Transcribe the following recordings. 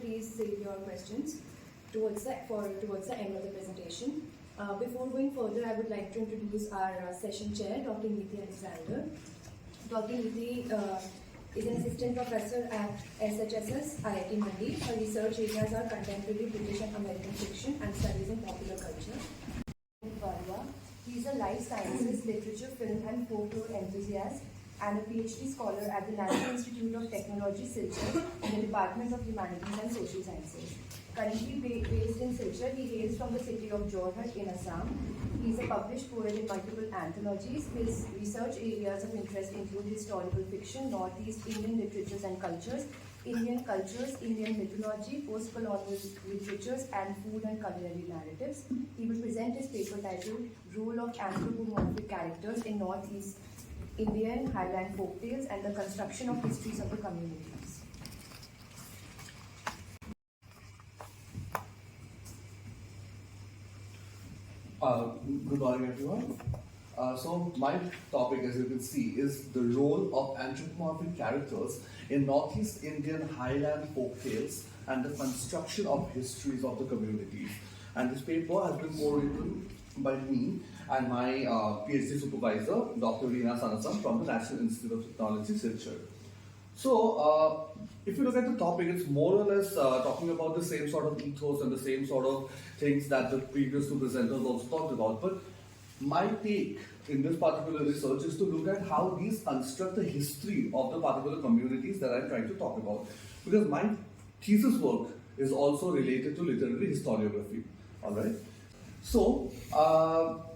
please save your questions towards the end of the presentation. Before going further, I would like to introduce our session chair, Dr. Niti Alexander. Dr. Niti is an assistant professor at SHSS, IIT Mandi. Her research areas are contemporary British and American fiction and studies in popular culture. He is a life sciences, literature, film and folklore enthusiast and a PhD scholar at the National Institute of Technology, Silchar, in the Department of Humanities and Social Sciences. Currently based in Silchar, he hails from the city of Jorhat in Assam. He is a published poet in multiple anthologies. His research areas of interest include historical fiction, Northeast Indian literatures and cultures, Indian mythology, post-colonial literatures, and food and culinary narratives. He will present his paper titled Role of Anthropomorphic Characters in Northeast Indian Highland Folktales and the Construction of Histories of the Communities. Good morning, everyone. So my topic, as you can see, is the role of anthropomorphic characters in Northeast Indian Highland folktales and the construction of histories of the communities. And this paper has been co-written by me and my PhD supervisor, Dr. Reena Sanasam from the National Institute of Technology, Silchar. So, if you look at the topic, it's more or less talking about the same sort of ethos and the same sort of things that the previous two presenters also talked about. But my take in this particular research is to look at how these construct the history of the particular communities that I'm trying to talk about. Because my thesis work is also related to literary historiography. Alright? So,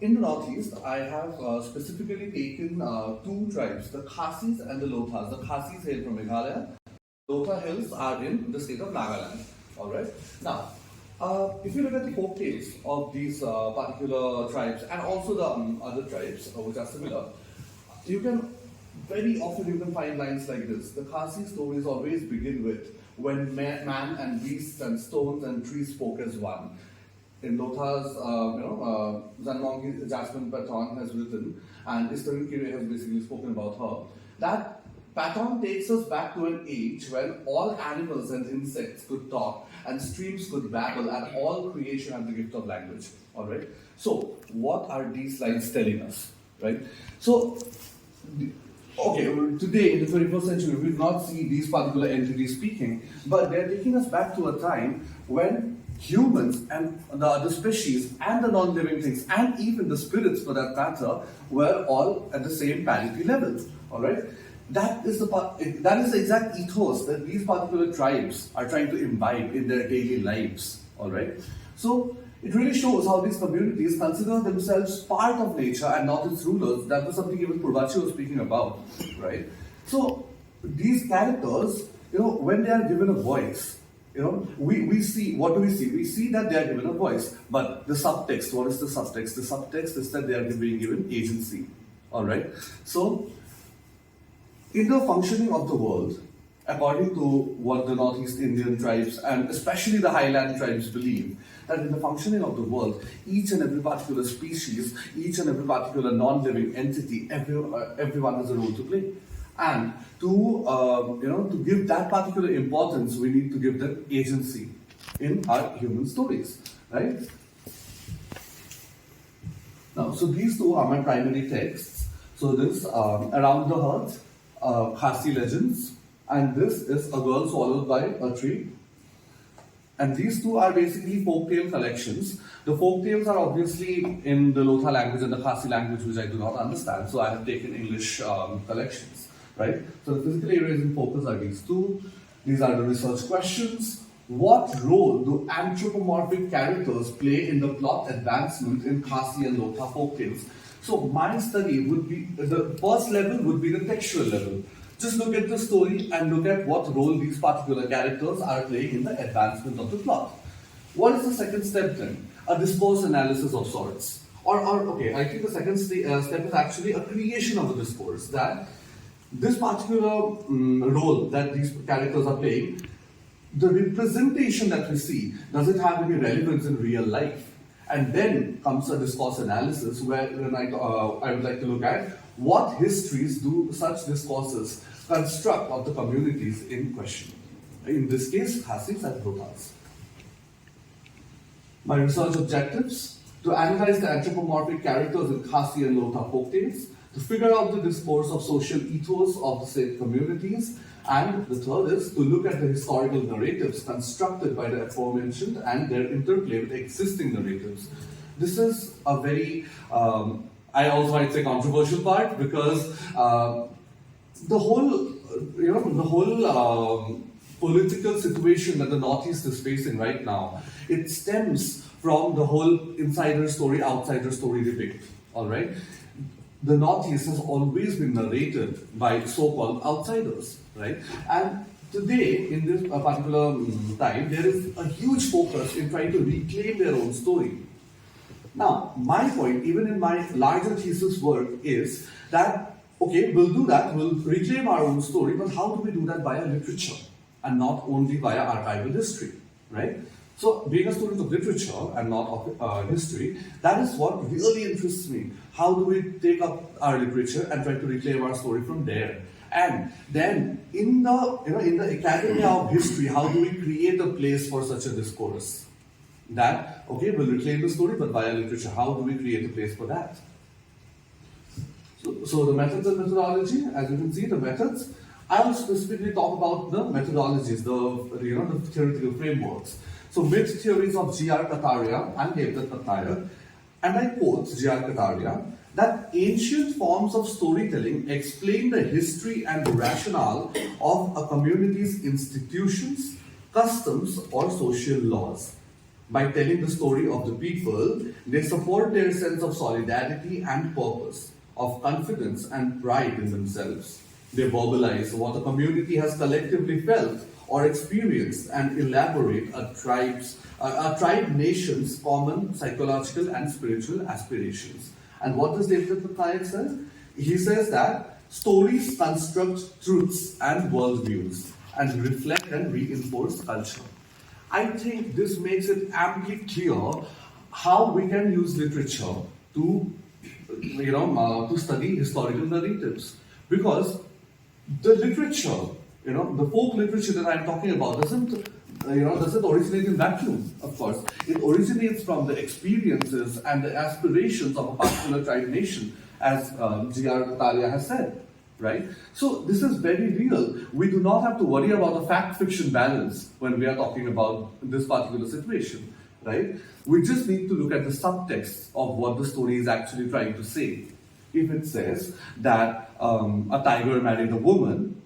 in the Northeast, I have specifically taken two tribes, the Khasis and the Lothas. The Khasis hail from Meghalaya. Lotha hills are in the state of Nagaland. Alright? Now, if you look at the folk tales of these particular tribes and also the other tribes which are similar, you can very often find lines like this. The Khasi stories always begin with when man and beasts and stones and trees spoke as one. In Lotha's, Zanmongi Jasmine Patton has written, and Istarin Kire has basically spoken about her, that Patton takes us back to an age when all animals and insects could talk and streams could babble and all creation had the gift of language. Alright? So, what are these lines telling us? Right? So, okay, today in the 21st century, we will not see these particular entities speaking, but they're taking us back to a time when humans and the other species and the non-living things and even the spirits for that matter were all at the same parity level. Alright? That is the exact ethos that these particular tribes are trying to imbibe in their daily lives. Alright? So it really shows how these communities consider themselves part of nature and not its rulers. That was something even Purvachi was speaking about. Right? So these characters, when they are given a voice, we see, what do we see? We see that they are given a voice. But the subtext, what is the subtext? The subtext is that they are being given agency. Alright? So, in the functioning of the world, according to what the Northeast Indian tribes and especially the Highland tribes believe, that in the functioning of the world, each and every particular species, each and every particular non-living entity, everyone has a role to play. And to give that particular importance, we need to give them agency in our human stories, right? Now, so these two are my primary texts. So this, Around the Hearth, Khasi Legends, and this is A Girl Swallowed by a Tree. And these two are basically folktale collections. The folktales are obviously in the Lotha language and the Khasi language, which I do not understand, so I have taken English collections. Right? So the physical areas in focus are these two. These are the research questions. What role do anthropomorphic characters play in the plot advancement in Khasi and Lotha folktales? So my study would be, the first level would be the textual level. Just look at the story and look at what role these particular characters are playing in the advancement of the plot. What is the second step then? A discourse analysis of sorts. I think the second step is actually a creation of a discourse, that this particular role that these characters are playing, the representation that we see, does it have any relevance in real life? And then comes a discourse analysis where I would like to look at what histories do such discourses construct of the communities in question. in this case, Khasis and Lothas. My research objectives: to analyze the anthropomorphic characters in Khasi and Lotha folktales, to figure out the discourse of social ethos of the said communities, and the third is to look at the historical narratives constructed by the aforementioned and their interplay with existing narratives. This is a very, I also might say, controversial part, because the whole, political situation that the Northeast is facing right now, it stems from the whole insider story, outsider story debate. All right, the Northeast has always been narrated by so-called outsiders, right? And today, in this particular time, there is a huge focus in trying to reclaim their own story. Now, my point, even in my larger thesis work, is that, okay, we'll do that, we'll reclaim our own story, but how do we do that via literature and not only via archival history, right? So, being a student of literature and not of history, that is what really interests me. How do we take up our literature and try to reclaim our story from there? And then, in the Academy of History, how do we create a place for such a discourse? That, okay, we'll reclaim the story, but via literature, how do we create a place for that? So the methods and methodology, as you can see, the methods, I'll specifically talk about the methodologies, the theoretical frameworks. So myth theories of G.R. Kataria and Devdutt Patnaik, and I quote G.R. Kataria, that ancient forms of storytelling explain the history and the rationale of a community's institutions, customs, or social laws. By telling the story of the people, they support their sense of solidarity and purpose, of confidence and pride in themselves. They verbalize what a community has collectively felt or experienced and elaborate a tribe nation's common psychological and spiritual aspirations. And what does Devdutt Patnaik say? He says that stories construct truths and worldviews and reflect and reinforce culture. I think this makes it amply clear how we can use literature to, to study historical narratives. Because the literature, the folk literature that I'm talking about doesn't originate in vacuum, of course. It originates from the experiences and the aspirations of a particular tribe nation, as G.R. Kataria has said. Right? So this is very real. We do not have to worry about a fact-fiction balance when we are talking about this particular situation, right? We just need to look at the subtext of what the story is actually trying to say. If it says that a tiger married a woman,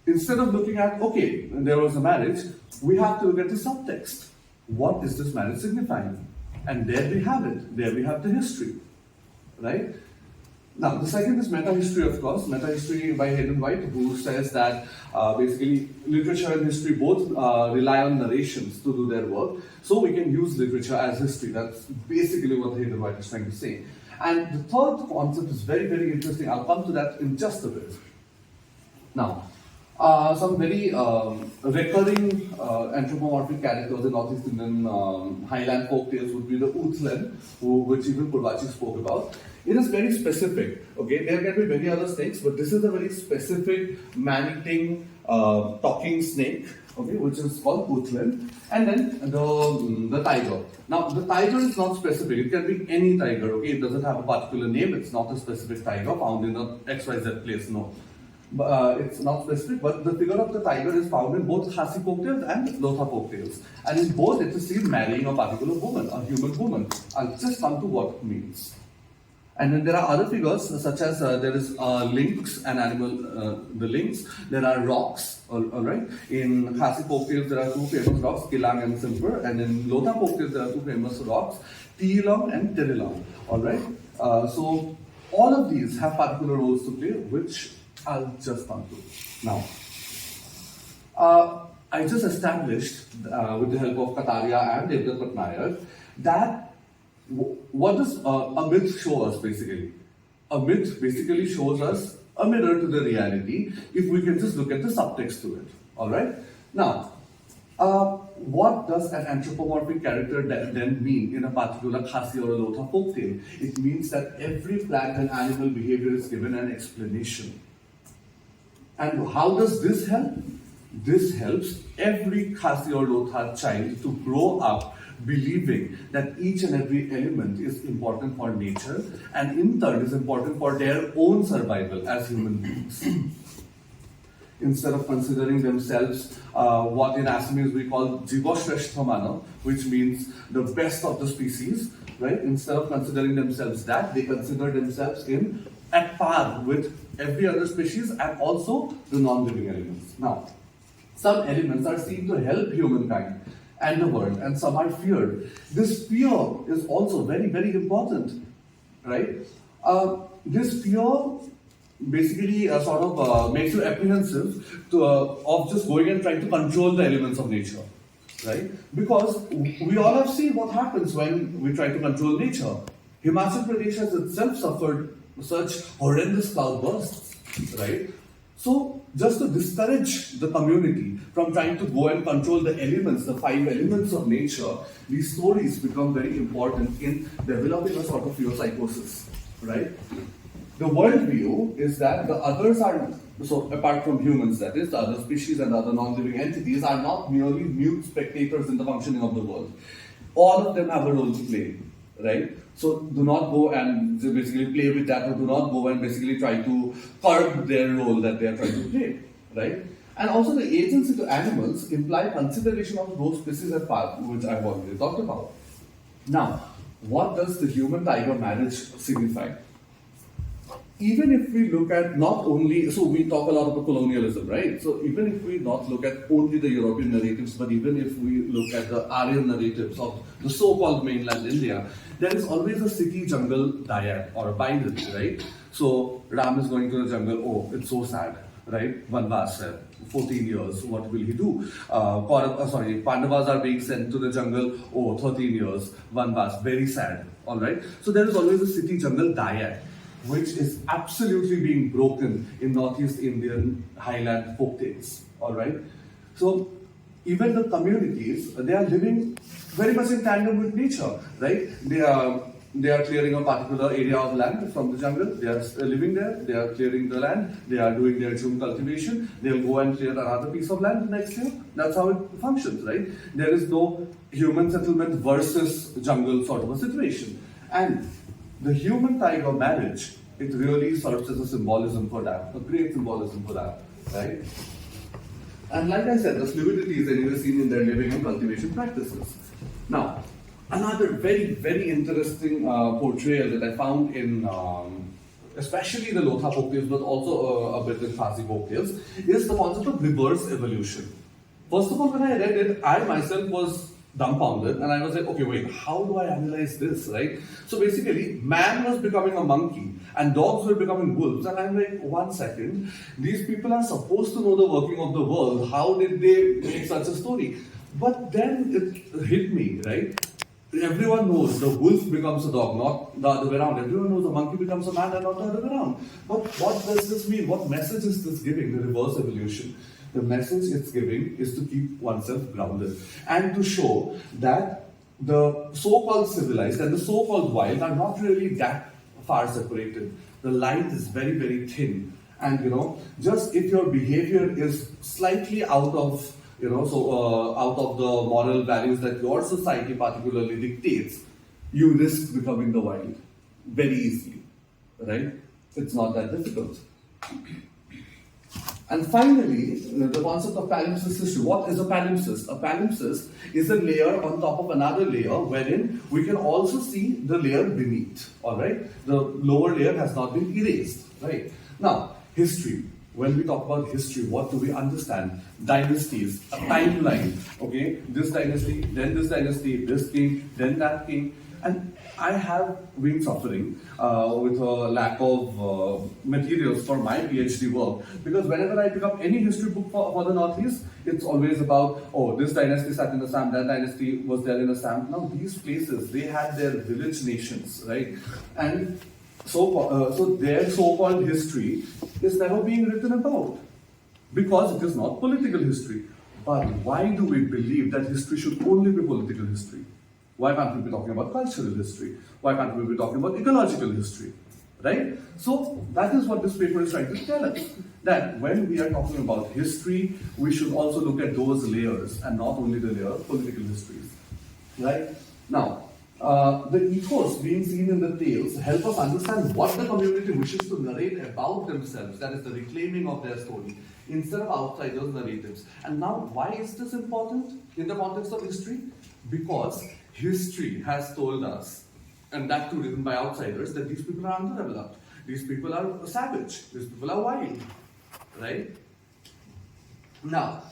instead of looking at, okay, there was a marriage, we have to look at the subtext. What is this marriage signifying? And there we have it. There we have the history, right? Now, the second is meta-history, of course. Meta-history by Hayden White, who says that basically literature and history both rely on narrations to do their work. So we can use literature as history. That's basically what Hayden White is trying to say. And the third concept is very, very interesting. I'll come to that in just a bit. Now, some very recurring anthropomorphic characters in Northeast Indian highland folk tales would be the Uthlan, which even Purvachi spoke about. It is very specific, okay? There can be many other snakes, but this is a very specific man-eating talking snake, okay, which is called Uthlan. And then the tiger. Now, the tiger is not specific. It can be any tiger, okay? It doesn't have a particular name. It's not a specific tiger found in the XYZ place, no. It's not specific, but the figure of the tiger is found in both Khasi folktales and Lotha folktales. And in both, it is seen marrying a particular woman, a human woman. I'll just come to what it means. And then there are other figures, such as there is lynx, an animal, the lynx. There are rocks, all right. In Khasi folktales, there are two famous rocks, Kilang and Simpur. And in Lotha folktales, there are two famous rocks, Tiilong and Terilang, all right. So all of these have particular roles to play, which I'll just come to. Now, I just established, with the help of Kataria and Devdutt Patnaik, that what does a myth show us basically? A myth basically shows us a mirror to the reality if we can just look at the subtext to it. Alright? Now, what does an anthropomorphic character then mean in a particular Khasi or a Lotha folktale? It means that every plant and animal behavior is given an explanation. And how does this help? This helps every Khasi or Lothar child to grow up believing that each and every element is important for nature and in turn is important for their own survival as human beings. Instead of considering themselves what in Assamese we call Jivashreshta Manav, which means the best of the species, right? Instead of considering themselves that, they consider themselves at par with every other species and also the non-living elements. Now, some elements are seen to help humankind and the world, and some are feared. This fear is also very, very important, right? This fear basically makes you apprehensive of just going and trying to control the elements of nature, right? Because we all have seen what happens when we try to control nature. Himachal Pradesh has itself suffered such horrendous cloudbursts, right? So, just to discourage the community from trying to go and control the elements, the 5 elements of nature, these stories become very important in developing a sort of psychosis, right? The worldview is that the others are, so apart from humans, that is, the other species and other non-living entities are not merely mute spectators in the functioning of the world. All of them have a role to play, right? So do not go and basically play with that, or do not go and basically try to curb their role that they are trying to play, right? And also the agency to animals imply consideration of those species at part, which I've already talked about. Now, what does the human-tiger marriage signify? Even if we look at not only, so we talk a lot about colonialism, right? So even if we not look at only the European narratives, but even if we look at the Aryan narratives of the so-called mainland India, there is always a city-jungle dyad or a binary, right? So Ram is going to the jungle, oh, it's so sad, right? Vanvas, 14 years, what will he do? Pandavas are being sent to the jungle, oh, 13 years, Vanvas, very sad, all right? So there is always a city-jungle dyad, which is absolutely being broken in Northeast Indian highland folktales, all right? So even the communities, they are living very much in tandem with nature, right? They are clearing a particular area of land from the jungle, they are living there, they are clearing the land, they are doing their June cultivation, they'll go and clear another piece of land next year. That's how it functions, right? There is no human settlement versus jungle sort of a situation. And the human-tiger marriage, it really serves as a symbolism for that, a great symbolism for that, right? And like I said, the fluidity is anyway seen in their living and cultivation practices. Now, another very, very interesting portrayal that I found in especially the Lotha folktales, but also a bit in Khasi folktales, is the concept of reverse evolution. First of all, when I read it, I myself was dumbfounded, and I was like, okay, wait, how do I analyze this, right? So basically, man was becoming a monkey, and dogs were becoming wolves, and I'm like, 1 second, these people are supposed to know the working of the world, how did they make such a story? But then it hit me, right? Everyone knows the wolf becomes a dog, not the other way around. Everyone knows the monkey becomes a man and not the other way around. But what does this mean? What message is this giving, the reverse evolution? The message it's giving is to keep oneself grounded and to show that the so-called civilized and the so-called wild are not really that far separated. The line is very, very thin. And just if your behavior is slightly out of out of the moral values that your society particularly dictates, you risk becoming the wild very easily, right? It's not that difficult. And finally, the concept of palimpsest. What is a palimpsest? A palimpsest is a layer on top of another layer wherein we can also see the layer beneath, all right? The lower layer has not been erased, right? Now, history. When we talk about history, what do we understand? Dynasties, a timeline, okay? This dynasty, this king, then that king. And I have been suffering with a lack of materials for my PhD work, because whenever I pick up any history book for the Northeast, it's always about, oh, this dynasty sat in Assam, that dynasty was there in Assam. Now, these places, they had their village nations, right? And so their so-called history is never being written about because it is not political history. But why do we believe that history should only be political history? Why can't we be talking about cultural history? Why can't we be talking about ecological history? right? So that is what this paper is trying to tell us, that when we are talking about history, we should also look at those layers and not only the layer of political histories, right? Now, the ethos being seen in the tales help us understand what the community wishes to narrate about themselves, that is the reclaiming of their story, instead of outsiders' narratives. And now, why is this important in the context of history? Because history has told us, and that too written by outsiders, that these people are underdeveloped, these people are savage, these people are wild, right? Now,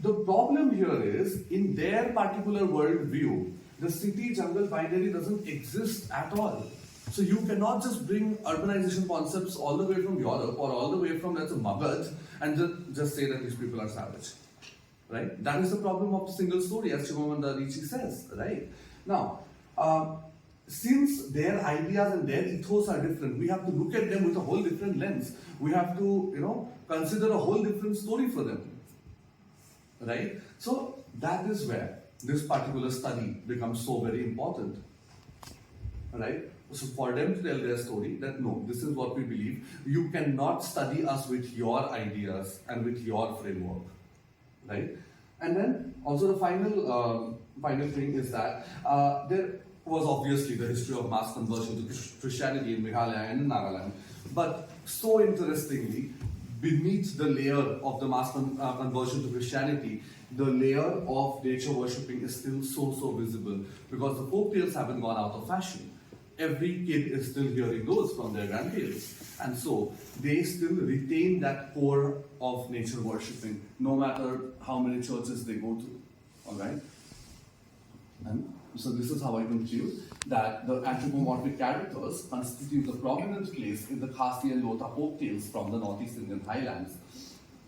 the problem here is, in their particular worldview, the city-jungle binary doesn't exist at all. So you cannot just bring urbanization concepts all the way from Europe or all the way from, let's say, Magad, and just say that these people are savage, right? That is the problem of single story, as Chimamanda Adichie says, right? Now, since their ideas and their ethos are different, we have to look at them with a whole different lens. We have to, consider a whole different story for them, right? So that is where this particular study becomes so very important, right? So for them to tell their story, that no, this is what we believe. You cannot study us with your ideas and with your framework, right? And then also the final thing is that there was obviously the history of mass conversion to Christianity in Meghalaya and in Nagaland, but so interestingly, beneath the layer of the mass conversion to Christianity, the layer of nature worshipping is still so visible, because the folk tales haven't gone out of fashion. Every kid is still hearing those from their grandparents, and so they still retain that core of nature worshipping, no matter how many churches they go to. All right, and so this is how I conclude that the anthropomorphic characters constitute a prominent place in the Khasi and Lotha folk tales from the Northeast Indian highlands.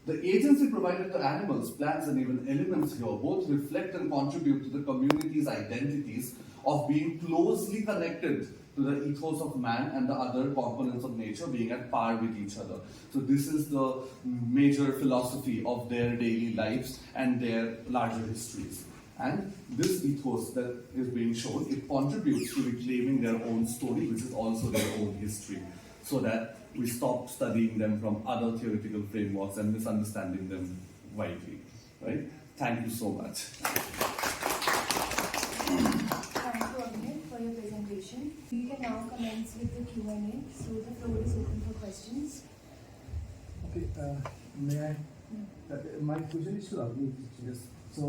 The agency provided to animals, plants, and even elements here both reflect and contribute to the community's identities of being closely connected to the ethos of man and the other components of nature being at par with each other. So this is the major philosophy of their daily lives and their larger histories. And this ethos that is being shown, it contributes to reclaiming their own story, which is also their own history, so that we stop studying them from other theoretical frameworks and misunderstanding them widely. Right? Thank you so much. Thank you, Abhinay, for your presentation. We can now commence with the Q&A. So the floor is open for questions. Okay, may I? My question is to Abhinay. Yes. So,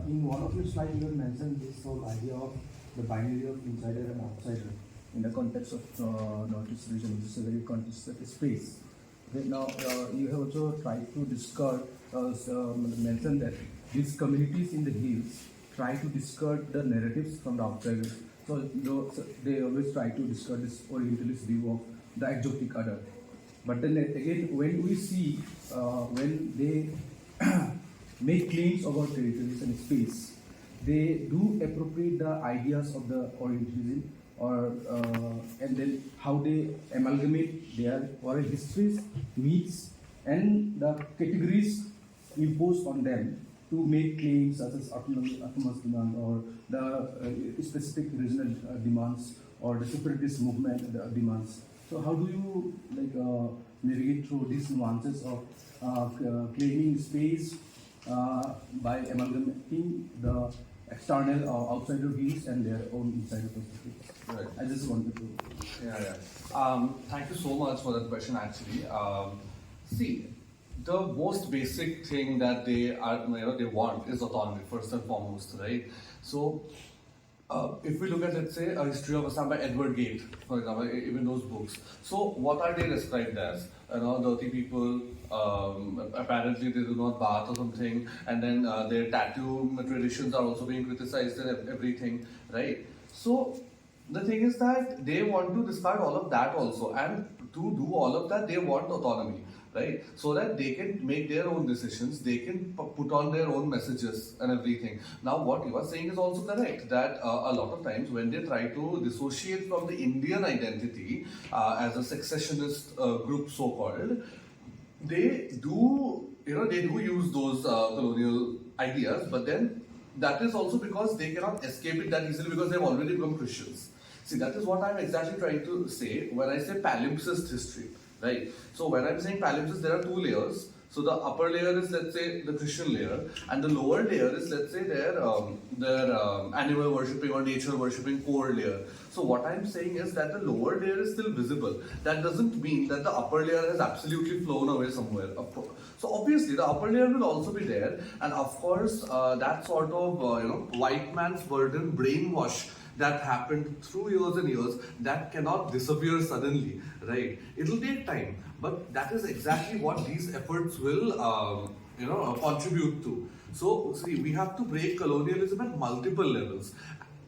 in one of your slides, you have mentioned this whole idea of the binary of insider and outsider in the context of Northeast region, which is a very contested space. Okay, now, you have also tried to discard, mention that these communities in the hills try to discard the narratives from the outsiders. So they always try to discard this Orientalist view of the exotic other. But then again, when we see, when they make claims about territories and space, they do appropriate the ideas of the Orientalism, or and then how they amalgamate their oral histories, myths, and the categories imposed on them to make claims such as autonomous demand, or the specific regional demands, or the separatist movement demands. So how do you navigate through these nuances of claiming space by amalgamating the external or outsider views and their own insider perspectives? Right. I just wanted to. Thank you so much for that question. Actually, see, the most basic thing that they want is autonomy first and foremost, right? So, if we look at, let's say, a history of Assam by Edward Gate, for example, even those books. So, what are they described as? Dirty people. Apparently, they do not bath or something, and then their tattoo traditions are also being criticized and everything, right? So, the thing is that they want to discard all of that also, and to do all of that, they want autonomy, right? So that they can make their own decisions, they can put on their own messages and everything. Now, what you are saying is also correct, that a lot of times when they try to dissociate from the Indian identity as a successionist group, so-called, they do use those colonial ideas, but then that is also because they cannot escape it that easily, because they've already become Christians. See, that is what I'm exactly trying to say when I say palimpsest history, right? So when I'm saying palimpsest, there are two layers. So the upper layer is, let's say, the Christian layer, and the lower layer is, let's say, their animal worshipping or nature worshipping core layer. So what I'm saying is that the lower layer is still visible. That doesn't mean that the upper layer has absolutely flown away somewhere. So obviously the upper layer will also be there, and of course that sort of white man's burden brainwash that happened through years and years, that cannot disappear suddenly, right? It'll take time, but that is exactly what these efforts will, contribute to. So, see, we have to break colonialism at multiple levels.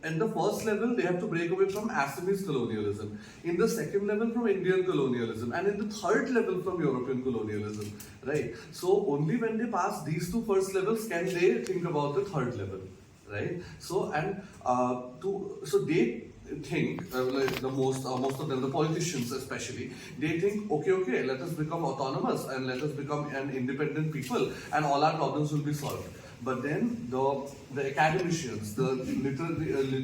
In the first level, they have to break away from Assamese colonialism. In the second level, from Indian colonialism. And in the third level, from European colonialism, right? So, only when they pass these two first levels can they think about the third level. Right, so they think like most of them, the politicians especially, they think okay, let us become autonomous and let us become an independent people, and all our problems will be solved. But then the academicians, the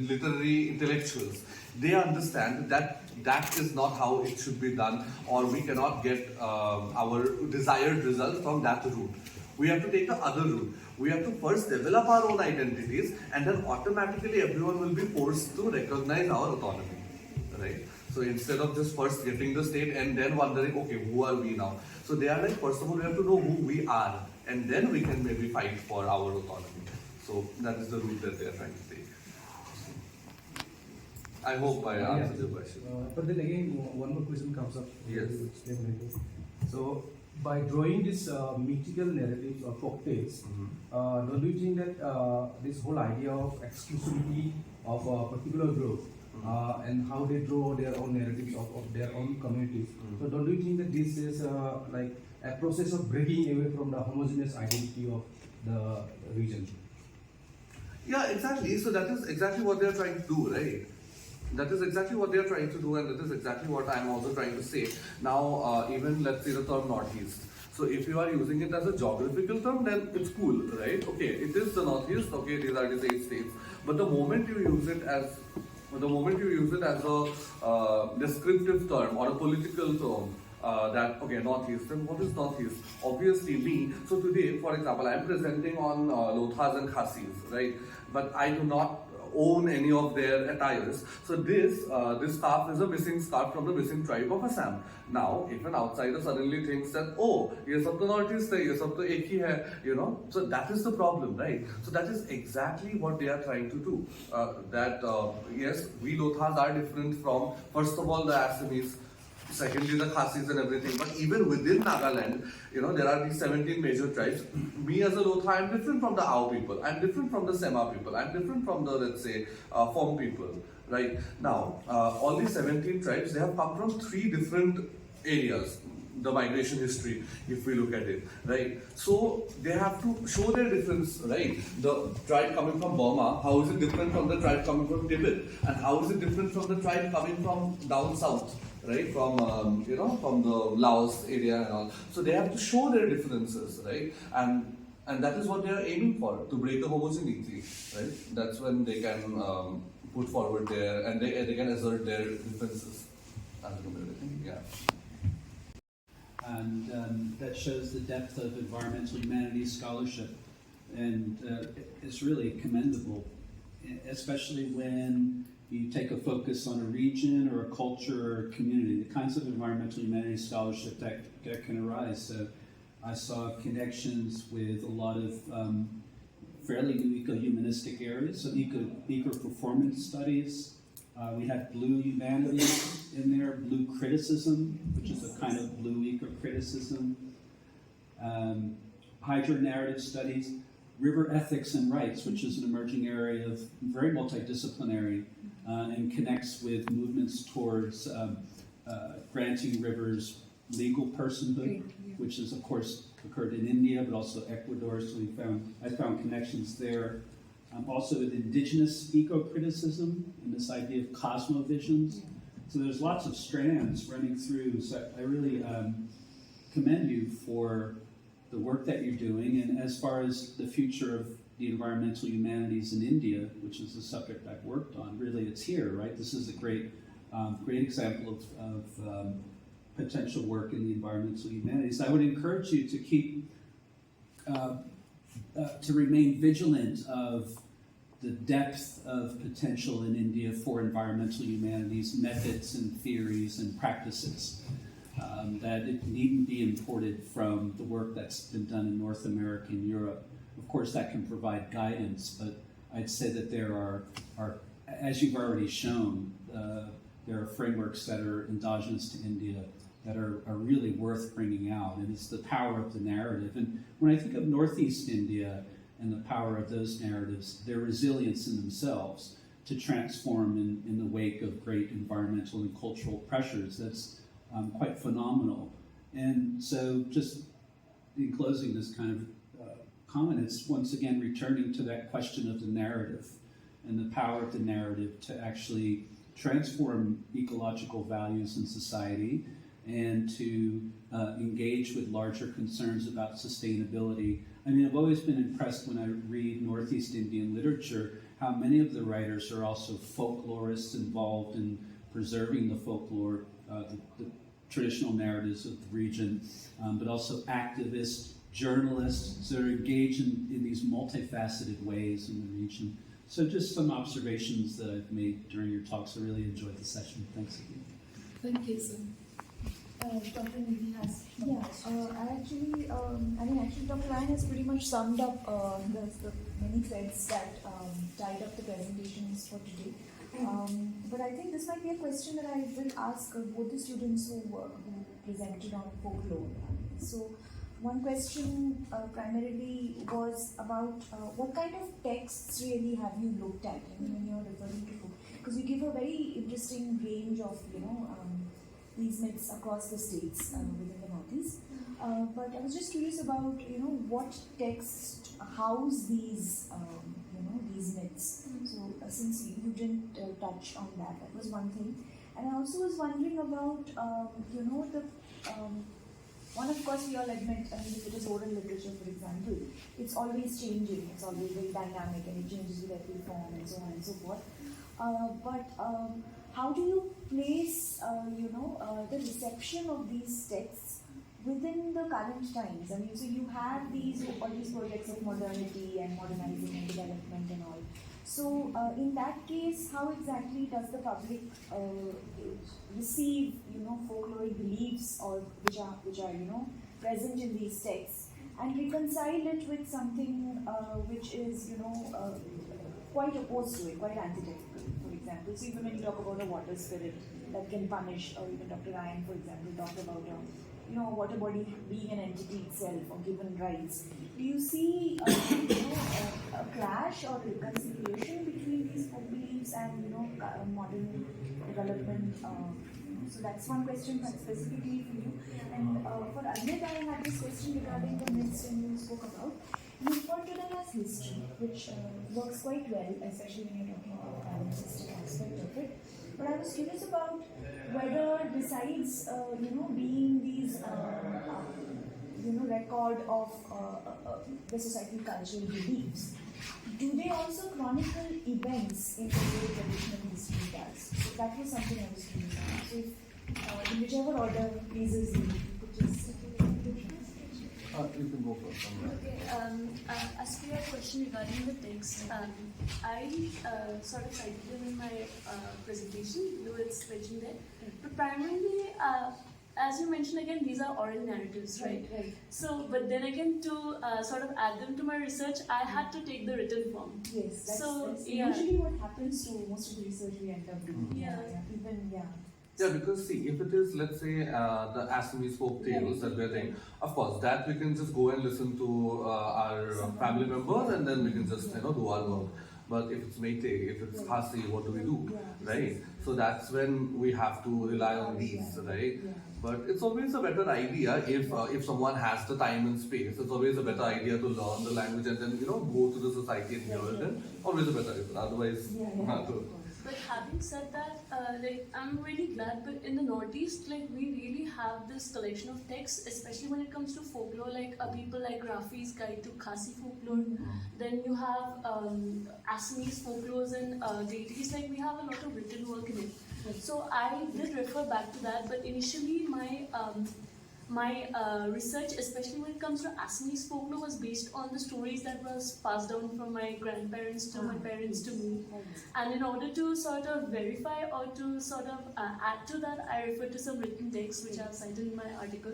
literary intellectuals, they understand that that is not how it should be done, or we cannot get our desired result from that route. We have to take the other route. We have to first develop our own identities, and then automatically everyone will be forced to recognize our autonomy, right? So instead of just first getting the state and then wondering, okay, who are we now? So they are like, first of all, we have to know who we are, and then we can maybe fight for our autonomy. So that is the route that they are trying to take. I hope I answered your question. But then again, one more question comes up. Yes. So, by drawing these mythical narratives or folktales, don't you think that this whole idea of exclusivity of a particular group and how they draw their own narratives of their own communities, so don't you think that this is like a process of breaking away from the homogeneous identity of the region? Yeah, exactly. So that is exactly what they are trying to do, right? That is exactly what they are trying to do, and that is exactly what I am also trying to say. Now, even let's say the term Northeast. So if you are using it as a geographical term, then it's cool, right? Okay, it is the Northeast. Okay, these are the 8 states. But the moment you use it as a descriptive term or a political term, that okay, Northeast, then what is Northeast? Obviously me. So today, for example, I am presenting on Lothas and Khasis, right? But I do not own any of their attires. So this scarf is a missing scarf from the missing tribe of Assam. Now, if an outsider suddenly thinks that, oh, ye sab to Northeast hai, ye sab to ek hi hai, so that is the problem, right? So that is exactly what they are trying to do. Yes, we Lothas are different from, first of all, the Assamese, secondly the Khasis and everything, but even within Nagaland, there are these 17 major tribes. Me as a Lotha, I'm different from the Ao people, I'm different from the Sema people, I'm different from the, let's say, Phom people, right? Now, all these 17 tribes, they have come from 3 different areas, the migration history, if we look at it, right? So they have to show their difference, right? The tribe coming from Burma, how is it different from the tribe coming from Tibet? And how is it different from the tribe coming from down south? Right, from from the Laos area and all. So they have to show their differences, right? And that is what they are aiming for, to break the homogeneity, right? That's when they can put forward their, and they can assert their differences as a community. Yeah. And that shows the depth of environmental humanities scholarship, and it's really commendable, especially when you take a focus on a region or a culture or a community, the kinds of environmental humanities scholarship that can arise. So I saw connections with a lot of fairly new eco-humanistic areas, so eco-performance studies. We had blue humanities in there, blue criticism, which is a kind of blue eco-criticism, hydro-narrative studies, river ethics and rights, which is an emerging area of very multidisciplinary and connects with movements towards granting rivers legal personhood, which has of course occurred in India, but also Ecuador. So I found connections there. Also with indigenous eco-criticism and this idea of cosmovisions. So there's lots of strands running through. So I really commend you for the work that you're doing, and as far as the future of the environmental humanities in India, which is the subject I've worked on. Really, it's here, right? This is a great example of potential work in the environmental humanities. I would encourage you to keep, to remain vigilant of the depth of potential in India for environmental humanities methods and theories and practices. That it needn't be imported from the work that's been done in North America and Europe. Of course, that can provide guidance, but I'd say that there are as you've already shown, there are frameworks that are endogenous to India that are really worth bringing out, and it's the power of the narrative. And when I think of Northeast India and the power of those narratives, their resilience in themselves to transform in the wake of great environmental and cultural pressures, that's quite phenomenal. And so just in closing this kind of comment, it's once again returning to that question of the narrative and the power of the narrative to actually transform ecological values in society and to engage with larger concerns about sustainability. I mean, I've always been impressed when I read Northeast Indian literature, how many of the writers are also folklorists involved in preserving the folklore, the traditional narratives of the region, but also activists, journalists that are engaged in these multifaceted ways in the region. So just some observations that I've made during your talks. I really enjoyed the session. Thanks again. Thank you, sir. Dr. Nidhi has Actually, Dr. Ryan has pretty much summed up the many threads that tied up the presentations for today. But I think this might be a question that I will ask both the students who presented on folklore. So, one question primarily was about what kind of texts really have you looked at when you're referring to folk? Because you give a very interesting range of these myths across the states within the Northeast. But I was just curious about what texts house these these myths. So since you didn't touch on that was one thing. And I also was wondering about the one, of course, we all admit, if it is oral literature, for example, it's always changing, it's always very dynamic and it changes with every form and so on and so forth. But how do you place, the reception of these texts within the current times? I mean, so you have all these projects of modernity and modernizing and development and all. So in that case, how exactly does the public receive, folkloric beliefs or which are present in these texts and reconcile it with something which is, quite opposed to it, quite antithetical, for example. So even when you talk about a water spirit that can punish, or even Dr. Ryan, for example, talked about a water body being an entity itself or given rights. Do you see a clash or reconciliation between these folk beliefs and modern development? So that's one question specifically for you. And for Amit, I had this question regarding the myths when you spoke about. You refer to them as history, which works quite well, especially when you're talking about the palimpsestic aspect of it. But I was curious about whether, besides being these record of the societal cultural beliefs, do they also chronicle events in the way traditional history does? So that was something I was curious about. So if, in whichever order pleases you, you could just. You can go first. Okay, as for your question regarding the text, I sort of cited them in my presentation, though it's mentioned there. But primarily, as you mentioned again, these are oral narratives, right? Right. So, but then again, to sort of add them to my research, I had to take the written form. Yes, that's yeah. usually what happens to most of the research we end up doing. Yeah. Yeah, because see, if it is, let's say, the Assamese folk tales that we're doing, of course, that we can just go and listen to our family members and then we can just, do our work. But if it's Meitei, if it's Khasi, what do we do, right? So that's when we have to rely on these, right? But it's always a better idea if someone has the time and space. It's always a better idea to learn the language and then go to the society and hear it. Then always a better idea. Otherwise, But having said that, like I'm really glad. But in the Northeast, like we really have this collection of texts, especially when it comes to folklore. Like people like Rafi's Guide to Khasi folklore. Then you have Assamese folklores and deities. Like we have a lot of written work in it. So I did refer back to that. But initially, my research, especially when it comes to Assamese folklore, was based on the stories that was passed down from my grandparents to my parents to me. And in order to sort of verify or to sort of add to that, I referred to some written texts which I have cited in my article.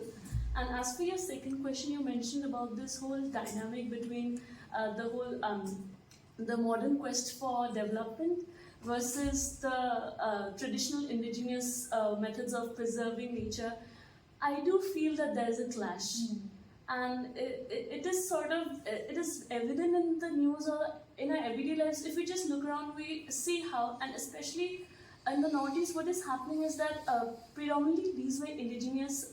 And as for your second question, you mentioned about this whole dynamic between the modern quest for development versus the traditional indigenous methods of preserving nature. I do feel that there is a clash, and it is sort of it is evident in the news or in our everyday lives. If we just look around, we see how, and especially in the Northeast, what is happening is that predominantly these were indigenous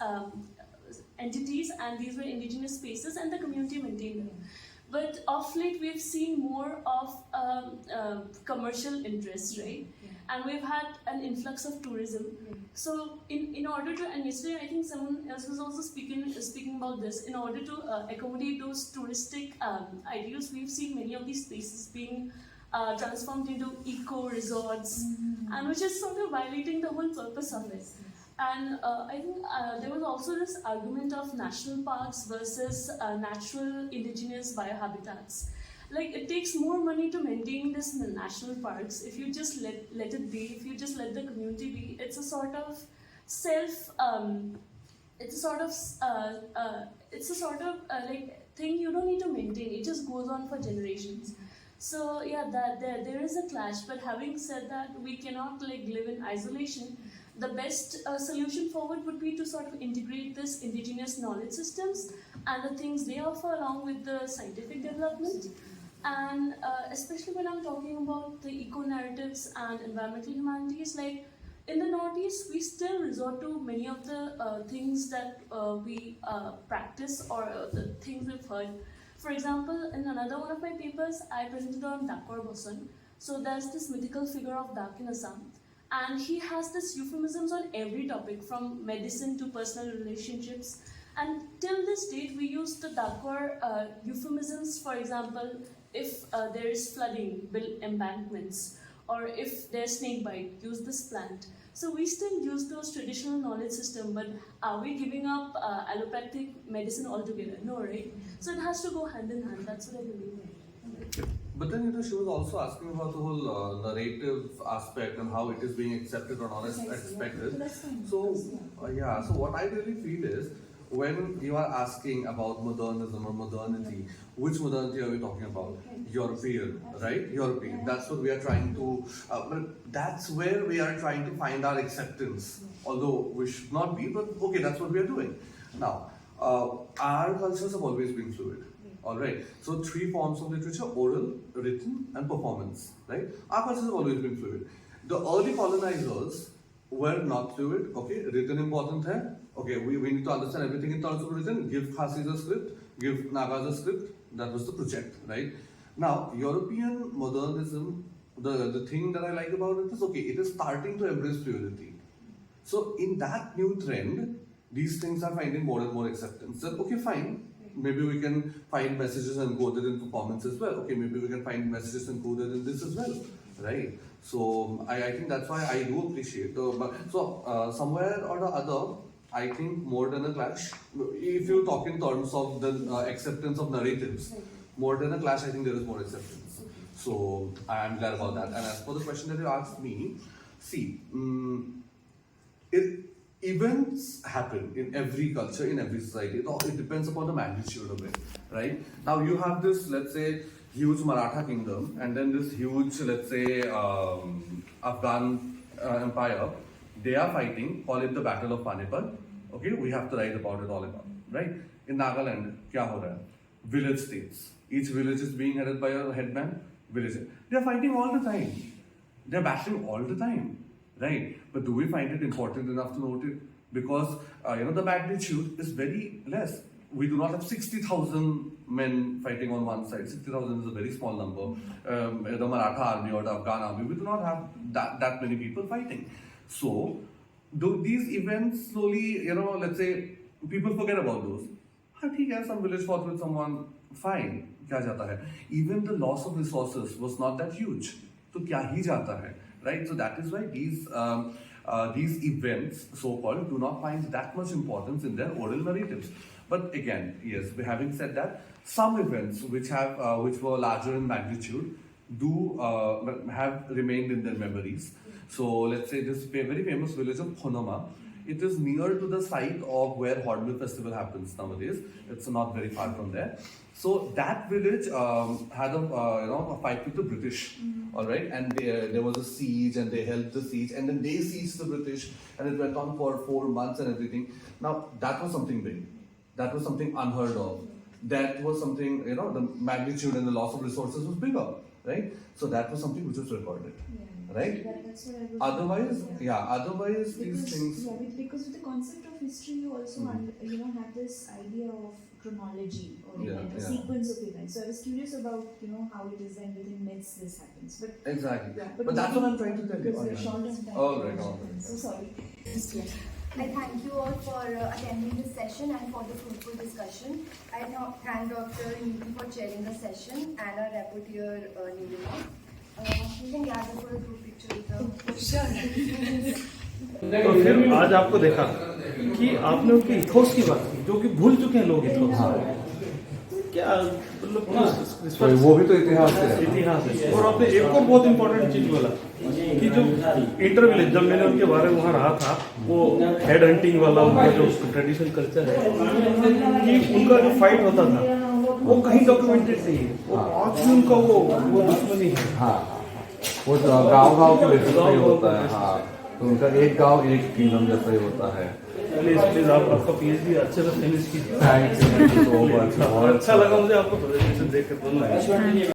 entities and these were indigenous spaces, and the community maintained them. But of late, we've seen more of commercial interest, right? And we've had an influx of tourism. So in order to, and yesterday I think someone else was also speaking about this, in order to accommodate those touristic ideals, we've seen many of these spaces being transformed into eco-resorts, and which is sort of violating the whole purpose of it. And I think there was also this argument of national parks versus natural indigenous biohabitats. Like it takes more money to maintain this in the national parks. If you just let it be, if you just let the community be, it's a sort of like thing you don't need to maintain. It just goes on for generations. So yeah, there is a clash. But having said that, we cannot like live in isolation. The best solution forward would be to sort of integrate this indigenous knowledge systems and the things they offer along with the scientific development. And especially when I'm talking about the eco-narratives and environmental humanities, like in the Northeast, we still resort to many of the things that we practice or the things we've heard. For example, in another one of my papers, I presented on Dakor Boson. So there's this mythical figure of Dak in Assam. And he has this euphemisms on every topic, from medicine to personal relationships. And till this date, we use the Dakor euphemisms, for example, if there is flooding, build embankments, or if there's snake bite, use this plant. So we still use those traditional knowledge system, but are we giving up allopathic medicine altogether? No, right? So it has to go hand in hand. That's what I believe. But then, she was also asking about the whole narrative aspect and how it is being accepted or not expected. So, so what I really feel is, when you are asking about modernism or modernity, which modernity are we talking about? European, right? European. That's what we are trying to, that's where we are trying to find our acceptance. Although we should not be, but okay, that's what we are doing. Now, our cultures have always been fluid. Alright, so three forms of literature: oral, written, and performance. Right? Our cultures have always been fluid. The early colonizers were not fluid. Okay, written important hai. Okay, we need to understand everything in terms of written. Give Khasis a script, give Nagas a script. That was the project, right? Now, European modernism, the thing that I like about it is, okay, it is starting to embrace fluidity. So in that new trend, these things are finding more and more acceptance. That, okay, fine. Maybe we can find messages encoded in performance as well. Okay, maybe we can find messages encoded in this as well, right? So I think that's why I do appreciate. Somewhere or the other, I think more than a clash. If you talk in terms of the acceptance of narratives, more than a clash, I think there is more acceptance. So I am glad about that. And as for the question that you asked me, see, events happen in every culture, in every society. It depends upon the magnitude of it, right? Now you have this, let's say, huge Maratha kingdom, and then this huge, let's say, Afghan empire. They are fighting, call it the Battle of Panipat. Okay, we have to write about it all about, right? In Nagaland, kya ho raha hai? Village states. Each village is being headed by a headman. Village. They are fighting all the time. They are battling all the time. Right, but do we find it important enough to note it? Because the magnitude is very less. We do not have 60,000 men fighting on one side. 60,000 is a very small number. The Maratha army or the Afghan army, we do not have that many people fighting. So, these events slowly, let's say, people forget about those. Okay, some village fought with someone, fine. Kya jata hai? Even the loss of resources was not that huge. So kya hi jata hai, right? So that is why these events, so-called, do not find that much importance in their oral narratives. But again, yes, having said that, some events which were larger in magnitude do have remained in their memories. So let's say this very famous village of Khonoma. It is near to the site of where Hornbill Festival happens nowadays. It's not very far from there. So that village had a fight with the British, all right, and there was a siege, and they held the siege, and then they sieged the British, and it went on for 4 months and everything. Now that was something big. That was something unheard of. That was something, the magnitude and the loss of resources was bigger, right? So that was something which was recorded. Right? That's what I was Otherwise these things. Yeah, because with the concept of history, you also have this idea of chronology or a sequence of events. So I was curious about how it is then within myths this happens. But Exactly. yeah, But that's what I'm trying to tell you. Because we're short on time. All right. So sorry. I thank you all for attending this session and for the fruitful discussion. I now thank Dr. Niti for chairing the session and our rapporteur Nilima. You can gather for a group picture with the तो फिर आज आपको देखा कि आपने उनके ethos की बात की जो कि भूल चुके हैं लोग इथोस क्या मतलब वो भी तो इतिहास है और आपने एक और बहुत इंपॉर्टेंट चीज बोला कि जो इंटर विलेज जब मैंने उनके बारे में वहाँ रहा था वो हेड हंटिंग वाला उनका जो ट्रेडिशनल कल्चर है कि उनका जो फाइट होता था वो कहीं डॉक्यूमेंटेड नहीं है वो आज भी उनका वो दुश्मनी है वो गांव के बेसिस पे होता है तो उनका एक गांव एक किंगडम जैसा ही होता है प्लीज आपका पीएचडी अच्छे से फिनिश कीजिए थैंक यू सो मच अच्छा लगा मुझे आपको प्रेजेंटेशन देख कर दोनों